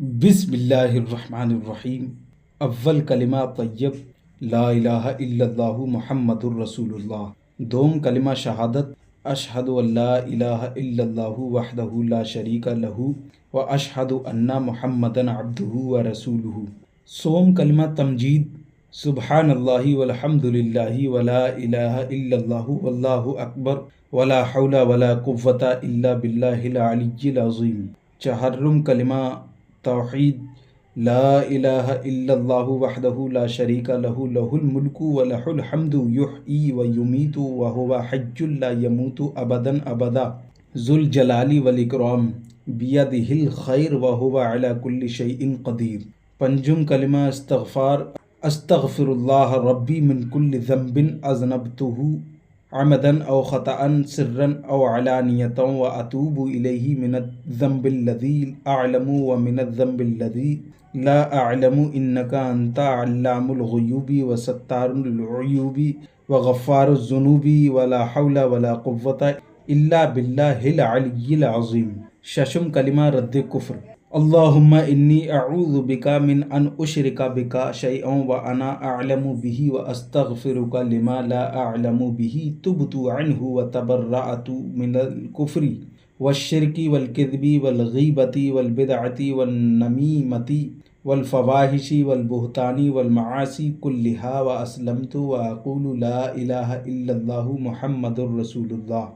بسم اللہ الرحمن الرحیم۔ اول کلمہ طیب لا الہ الا اللہ محمد الرسول اللہ۔ دوم کلمہ شہادت اشہد ان لا الہ الا اللہ وحدہ لا شریک لہ و اشہد ان محمدا عبدہ و رسولہ۔ سوم کلمہ تمجید سبحان اللہ والحمد للہ ولا الہ الا اللہ واللہ اکبر ولا حول ولا قوۃ الا باللہ العلی العظیم۔ چہارم کلمہ توحید لا الہ الا اللہ وحدہ لا شریک لہ لہ الملک و لہ الحمد یحیی و یمیت وہو حی لا یموت ابدا ابدا ذو الجلال والاکرام بیدہ الخیر وہو علی کل شیء قدیر۔ پنجم کلمہ استغفار استغفر اللہ ربی من کل ذنب اذنبتہ عمدا او خطأ سرا او علانیۃ واتوب الیہ من الذنب الذی اعلم ومن الذنب الذی لا اعلم انک انت علام الغیوب وستار العیوب وغفار الذنوب ولا حول ولا قوۃ الا باللہ العلی العظیم۔ ششم کلمہ رد کفر اللہم انی اعوذ بک من ان اشرک بک شیئا وانا اعلم بہ واستغفرک لما لا اعلم بہ تبت عنہ وتبرأت من الکفر والشرک والکذب والغیبۃ والبدعۃ والنمیمۃ والفواحش والبہتان والمعاصی کلہا واسلمت واقول لا الہ الا اللہ محمد الرسول اللہ۔